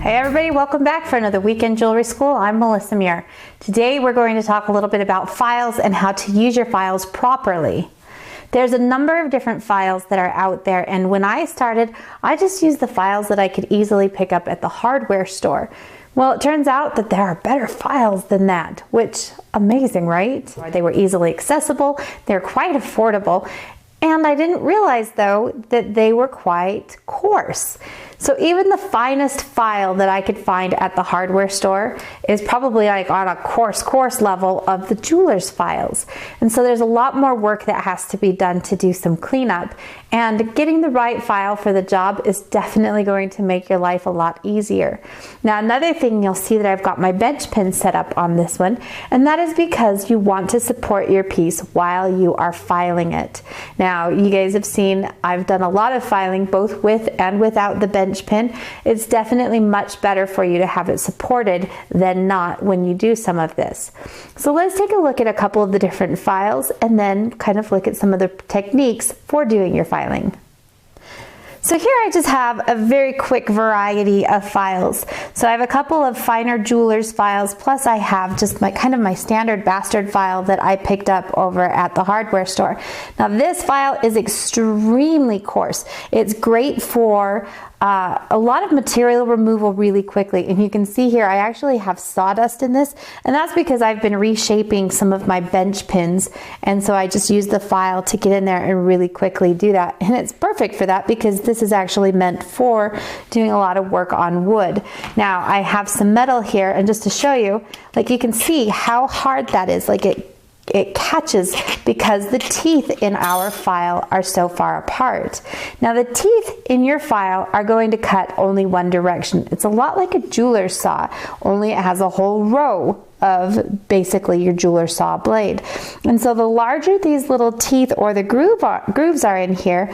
Hey everybody, welcome back for another Weekend Jewelry School. I'm Melissa Muir. Today we're going to talk a little bit about files and how to use your files properly. There's a number of different files that are out there, and when I started, I just used the files that I could easily pick up at the hardware store. Well, it turns out that there are better files than that, which, amazing, right? They were easily accessible, they're quite affordable, and I didn't realize though that they were quite coarse. So even the finest file that I could find at the hardware store is probably like on a coarse level of the jeweler's files. And so there's a lot more work that has to be done to do some cleanup. And getting the right file for the job is definitely going to make your life a lot easier. Now, another thing, you'll see that I've got my bench pin set up on this one, and that is because you want to support your piece while you are filing it. Now, you guys have seen I've done a lot of filing both with and without the bench pin. It's definitely much better for you to have it supported than not when you do some of this. So let's take a look at a couple of the different files and then kind of look at some of the techniques for doing your filing. So here I just have a very quick variety of files. So I have a couple of finer jeweler's files, plus I have just my standard bastard file that I picked up over at the hardware store. Now this file is extremely coarse. It's great for a lot of material removal really quickly, and you can see here I actually have sawdust in this, and that's because I've been reshaping some of my bench pins, and so I just use the file to get in there and really quickly do that. And it's perfect for that because this is actually meant for doing a lot of work on wood. Now I have some metal here, and just to show you, like you can see how hard that is, like it catches because the teeth in our file are so far apart. Now the teeth in your file are going to cut only one direction. It's a lot like a jeweler's saw, only it has a whole row of basically your jeweler's saw blade. And so the larger these little teeth or the grooves are in here,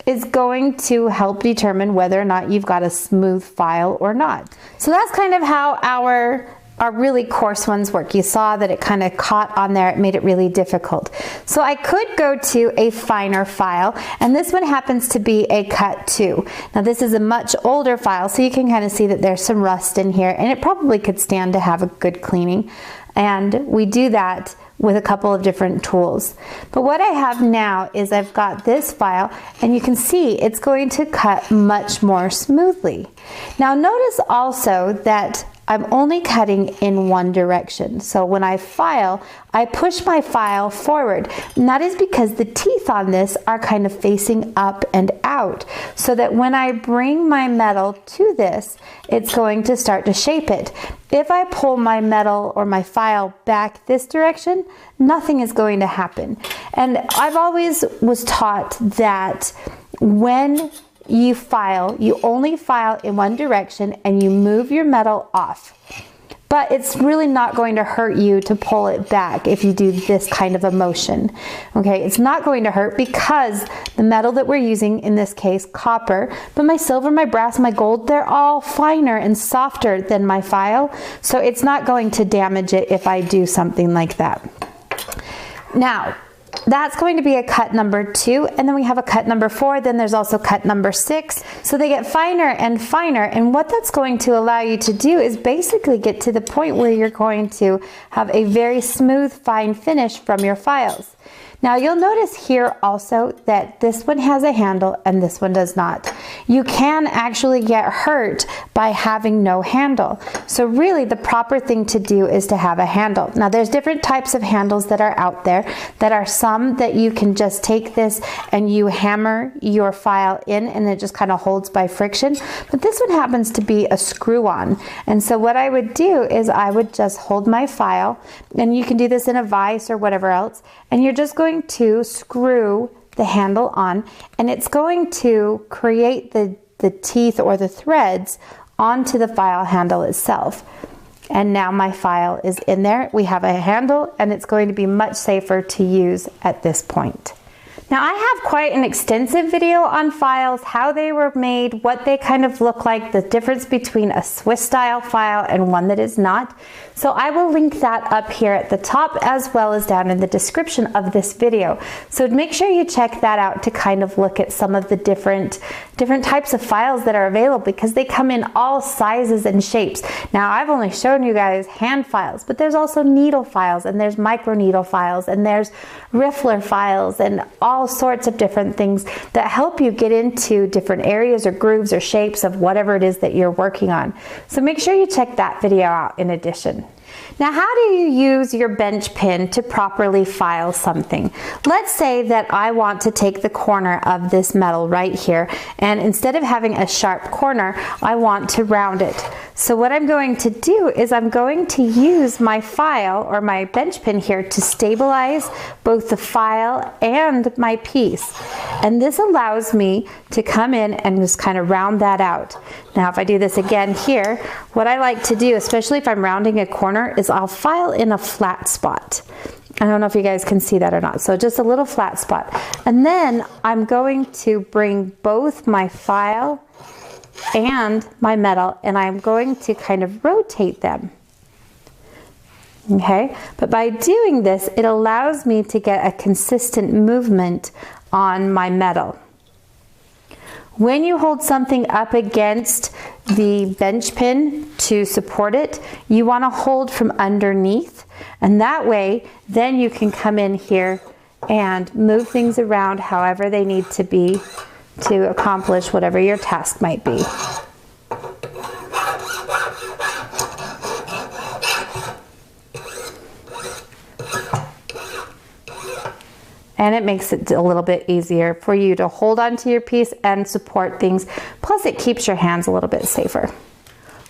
is going to help determine whether or not you've got a smooth file or not. So that's kind of how our really coarse ones work. You saw that it kind of caught on there, it made it really difficult. So I could go to a finer file, and this one happens to be a cut 2. Now this is a much older file, so you can kind of see that there's some rust in here, and it probably could stand to have a good cleaning. And we do that with a couple of different tools. But what I have now is I've got this file, and you can see it's going to cut much more smoothly. Now notice also that I'm only cutting in one direction. So when I file, I push my file forward. And that is because the teeth on this are kind of facing up and out, so that when I bring my metal to this, it's going to start to shape it. If I pull my metal or my file back this direction, nothing is going to happen. And I've always was taught that when you file, you only file in one direction and you move your metal off. But it's really not going to hurt you to pull it back if you do this kind of a motion. Okay, it's not going to hurt because the metal that we're using, in this case copper, but my silver, my brass, my gold, they're all finer and softer than my file. So it's not going to damage it if I do something like that. Now, that's going to be a cut number 2, and then we have a cut number 4, then there's also cut number 6. So they get finer and finer, and what that's going to allow you to do is basically get to the point where you're going to have a very smooth, fine finish from your files. Now you'll notice here also that this one has a handle and this one does not. You can actually get hurt by having no handle. So really the proper thing to do is to have a handle. Now there's different types of handles that are out there. That are some that you can just take this and you hammer your file in and it just kind of holds by friction. But this one happens to be a screw-on. And so what I would do is I would just hold my file, and you can do this in a vise or whatever else, and you're just going to screw the handle on, and it's going to create the teeth or the threads onto the file handle itself. And now my file is in there. We have a handle, and it's going to be much safer to use at this point. Now I have quite an extensive video on files, how they were made, what they kind of look like, the difference between a Swiss style file and one that is not. So I will link that up here at the top as well as down in the description of this video. So make sure you check that out to kind of look at some of the different types of files that are available, because they come in all sizes and shapes. Now I've only shown you guys hand files, but there's also needle files, and there's micro needle files, and there's riffler files, and all sorts of different things that help you get into different areas or grooves or shapes of whatever it is that you're working on. So make sure you check that video out in addition. Now, how do you use your bench pin to properly file something? Let's say that I want to take the corner of this metal right here, and instead of having a sharp corner, I want to round it. So what I'm going to do is I'm going to use my file or my bench pin here to stabilize both the file and my piece. And this allows me to come in and just kind of round that out. Now, if I do this again here, what I like to do, especially if I'm rounding a corner, is I'll file in a flat spot. I don't know if you guys can see that or not. So just a little flat spot. And then I'm going to bring both my file and my metal, and I'm going to kind of rotate them. Okay, but by doing this, it allows me to get a consistent movement on my metal. When you hold something up against the bench pin to support it, you want to hold from underneath, and that way then you can come in here and move things around however they need to be to accomplish whatever your task might be. And it makes it a little bit easier for you to hold onto your piece and support things. Plus it keeps your hands a little bit safer.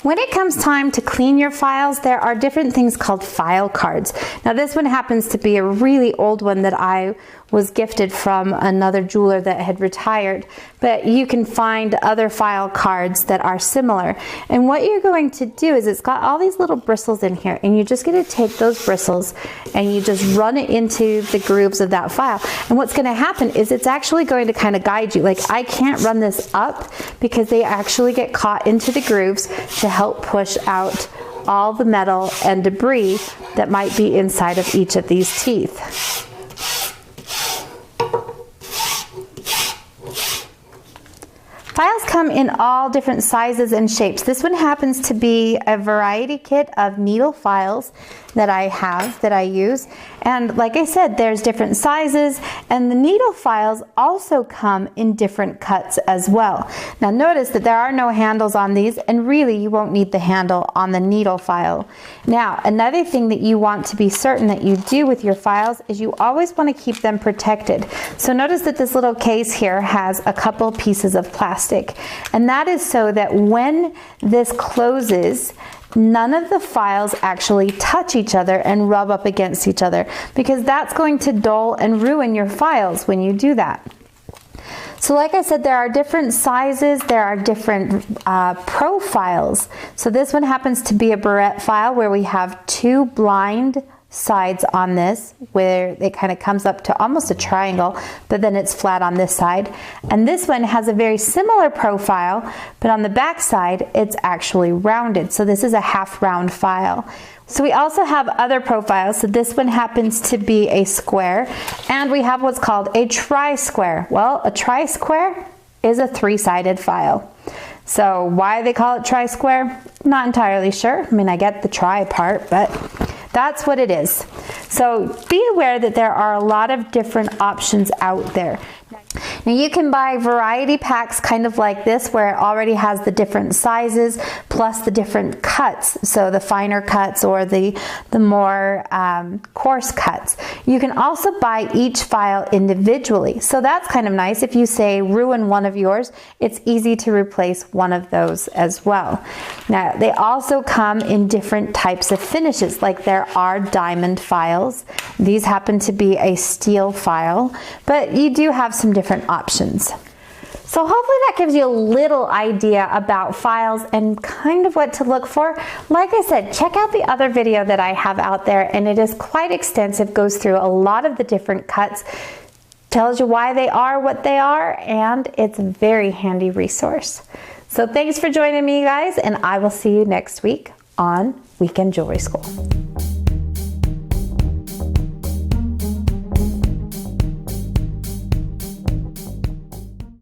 When it comes time to clean your files, there are different things called file cards. Now this one happens to be a really old one that I was gifted from another jeweler that had retired, but you can find other file cards that are similar. And what you're going to do is, it's got all these little bristles in here, and you're just going to take those bristles and you just run it into the grooves of that file. And what's going to happen is it's actually going to kind of guide you. Like, I can't run this up because they actually get caught into the grooves to help push out all the metal and debris that might be inside of each of these teeth. Files come in all different sizes and shapes. This one happens to be a variety kit of needle files that I use. And like I said, there's different sizes, and the needle files also come in different cuts as well. Now notice that there are no handles on these, and really you won't need the handle on the needle file. Now, another thing that you want to be certain that you do with your files is you always want to keep them protected. So notice that this little case here has a couple pieces of plastic, and that is so that when this closes, none of the files actually touch each other and rub up against each other, because that's going to dull and ruin your files when you do that. So like I said, there are different sizes, there are different profiles. So this one happens to be a barrette file where we have two blind sides on this, where it kind of comes up to almost a triangle, but then it's flat on this side. And this one has a very similar profile, but on the back side it's actually rounded. So this is a half round file. So we also have other profiles. So this one happens to be a square, and we have what's called a tri-square. Well, a tri-square is a three-sided file. So why they call it tri-square? Not entirely sure. I mean, I get the tri part, but that's what it is. So be aware that there are a lot of different options out there. Now you can buy variety packs kind of like this, where it already has the different sizes plus the different cuts, so the finer cuts or the more coarse cuts. You can also buy each file individually, so that's kind of nice. If you say ruin one of yours, it's easy to replace one of those as well. Now they also come in different types of finishes, like there are diamond files. These happen to be a steel file, but you do have some different options. So hopefully that gives you a little idea about files and kind of what to look for. Like I said, check out the other video that I have out there, and it is quite extensive, goes through a lot of the different cuts. tells you why they are what they are, and it's a very handy resource. So thanks for joining me, guys, and I will see you next week on Weekend Jewelry School.